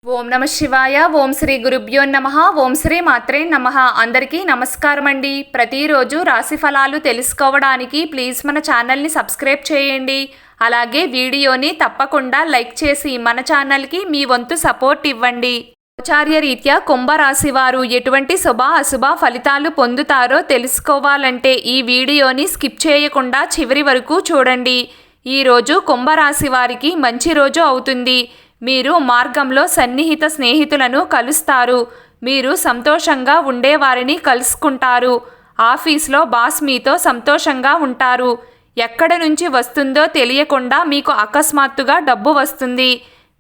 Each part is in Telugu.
ఓం నమ శివాయ. ఓం శ్రీ గురుభ్యో నమః. ఓం శ్రీ మాత్రే నమః. అందరికీ నమస్కారం అండి. ప్రతిరోజు రాశి ఫలాలు తెలుసుకోవడానికి ప్లీజ్ మన ఛానల్ని సబ్స్క్రైబ్ చేయండి. అలాగే వీడియోని తప్పకుండా లైక్ చేసి మన ఛానల్కి మీ వంతు సపోర్ట్ ఇవ్వండి. ఆచార్య రీత్యా కుంభరాశి వారు ఎటువంటి శుభ అశుభ ఫలితాలు పొందుతారో తెలుసుకోవాలంటే ఈ వీడియోని స్కిప్ చేయకుండా చివరి వరకు చూడండి. ఈరోజు కుంభరాశి వారికి మంచి రోజు అవుతుంది. మీరు మార్గంలో సన్నిహిత స్నేహితులను కలుస్తారు. మీరు సంతోషంగా ఉండేవారిని కలుసుకుంటారు. ఆఫీస్లో బాస్ మీతో సంతోషంగా ఉంటారు. ఎక్కడ నుంచి వస్తుందో తెలియకుండా మీకు అకస్మాత్తుగా డబ్బు వస్తుంది.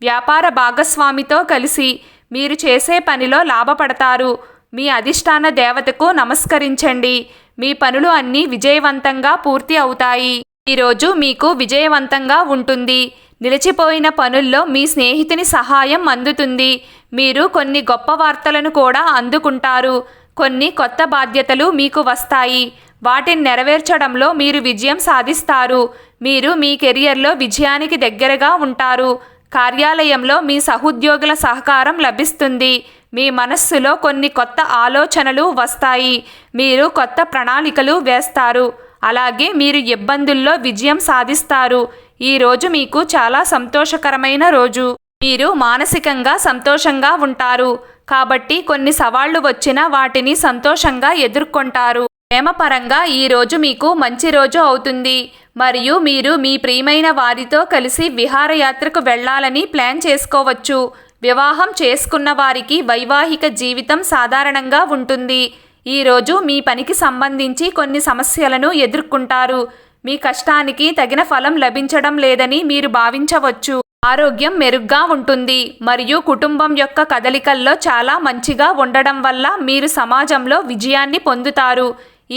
వ్యాపార భాగస్వామితో కలిసి మీరు చేసే పనిలో లాభపడతారు. మీ అధిష్టాన దేవతకు నమస్కరించండి. మీ పనులు అన్నీ విజయవంతంగా పూర్తి అవుతాయి. ఈరోజు మీకు విజయవంతంగా ఉంటుంది. నిలిచిపోయిన పనుల్లో మీ స్నేహితుని సహాయం అందుతుంది. మీరు కొన్ని గొప్ప వార్తలను కూడా అందుకుంటారు. కొన్ని కొత్త బాధ్యతలు మీకు వస్తాయి. వాటిని నెరవేర్చడంలో మీరు విజయం సాధిస్తారు. మీరు మీ కెరియర్లో విజయానికి దగ్గరగా ఉంటారు. కార్యాలయంలో మీ సహోద్యోగుల సహకారం లభిస్తుంది. మీ మనస్సులో కొన్ని కొత్త ఆలోచనలు వస్తాయి. మీరు కొత్త ప్రణాళికలు వేస్తారు. అలాగే మీరు ఇబ్బందుల్లో విజయం సాధిస్తారు. ఈరోజు మీకు చాలా సంతోషకరమైన రోజు. మీరు మానసికంగా సంతోషంగా ఉంటారు. కాబట్టి కొన్ని సవాళ్లు వచ్చినా వాటిని సంతోషంగా ఎదుర్కొంటారు. ప్రేమపరంగా ఈరోజు మీకు మంచి రోజు అవుతుంది. మరియు మీరు మీ ప్రియమైన వారితో కలిసి విహారయాత్రకు వెళ్లాలని ప్లాన్ చేసుకోవచ్చు. వివాహం చేసుకున్న వారికి వైవాహిక జీవితం సాధారణంగా ఉంటుంది. ఈరోజు మీ పనికి సంబంధించి కొన్ని సమస్యలను ఎదుర్కొంటారు. మీ కష్టానికి తగిన ఫలం లభించడం లేదని మీరు భావించవచ్చు. ఆరోగ్యం మెరుగ్గా ఉంటుంది మరియు కుటుంబం యొక్క కదలికల్లో చాలా మంచిగా ఉండడం వల్ల మీరు సమాజంలో విజయాన్ని పొందుతారు.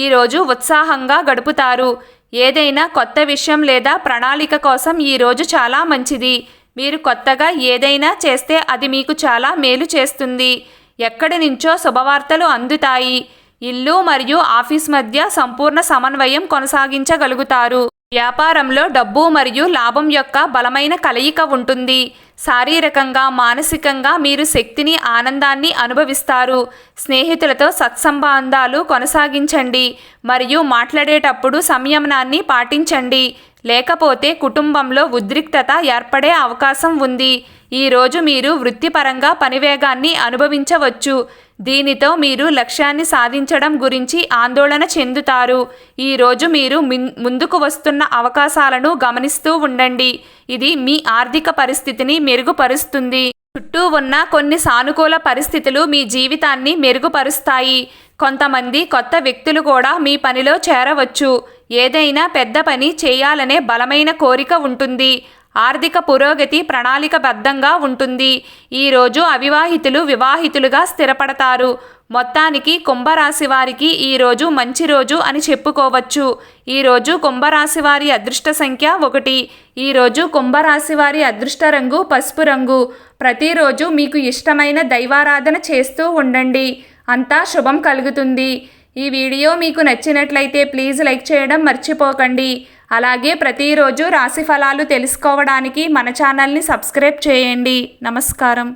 ఈరోజు ఉత్సాహంగా గడుపుతారు. ఏదైనా కొత్త విషయం లేదా ప్రణాళిక కోసం ఈరోజు చాలా మంచిది. మీరు కొత్తగా ఏదైనా చేస్తే అది మీకు చాలా మేలు చేస్తుంది. ఎక్కడి నుంచో శుభవార్తలు అందుతాయి. ఇల్లు మరియు ఆఫీస్ మధ్య సంపూర్ణ సమన్వయం కొనసాగించగలుగుతారు. వ్యాపారంలో డబ్బు మరియు లాభం యొక్క బలమైన కలయిక ఉంటుంది. శారీరకంగా మానసికంగా మీరు శక్తిని ఆనందాన్ని అనుభవిస్తారు. స్నేహితులతో సత్సంబంధాలు కొనసాగించండి మరియు మాట్లాడేటప్పుడు సంయమనాన్ని పాటించండి. లేకపోతే కుటుంబంలో ఉద్రిక్తత ఏర్పడే అవకాశం ఉంది. ఈరోజు మీరు వృత్తిపరంగా పనివేగాన్ని అనుభవించవచ్చు. దీనితో మీరు లక్ష్యాన్ని సాధించడం గురించి ఆందోళన చెందుతారు. ఈరోజు మీరు ముందుకు వస్తున్న అవకాశాలను గమనిస్తూ ఉండండి. ఇది మీ ఆర్థిక పరిస్థితిని మెరుగుపరుస్తుంది. చుట్టూ ఉన్న కొన్ని సానుకూల పరిస్థితులు మీ జీవితాన్ని మెరుగుపరుస్తాయి. కొంతమంది కొత్త వ్యక్తులు కూడా మీ పనిలో చేరవచ్చు. ఏదైనా పెద్ద పని చేయాలనే బలమైన కోరిక ఉంటుంది. ఆర్థిక పురోగతి ప్రణాళికబద్ధంగా ఉంటుంది. ఈరోజు అవివాహితులు వివాహితులుగా స్థిరపడతారు. మొత్తానికి కుంభరాశి వారికి ఈరోజు మంచి రోజు అని చెప్పుకోవచ్చు. ఈరోజు కుంభరాశి వారి అదృష్ట సంఖ్య 1. ఈరోజు కుంభరాశి వారి అదృష్ట రంగు పసుపు రంగు. ప్రతిరోజు మీకు ఇష్టమైన దైవారాధన చేస్తూ ఉండండి. అంతా శుభం కలుగుతుంది. ఈ వీడియో మీకు నచ్చినట్లయితే ప్లీజ్ లైక్ చేయడం మర్చిపోకండి. అలాగే ప్రతిరోజు రాశి ఫలాలు తెలుసుకోవడానికి మన ఛానల్ని సబ్స్క్రైబ్ చేయండి. నమస్కారం.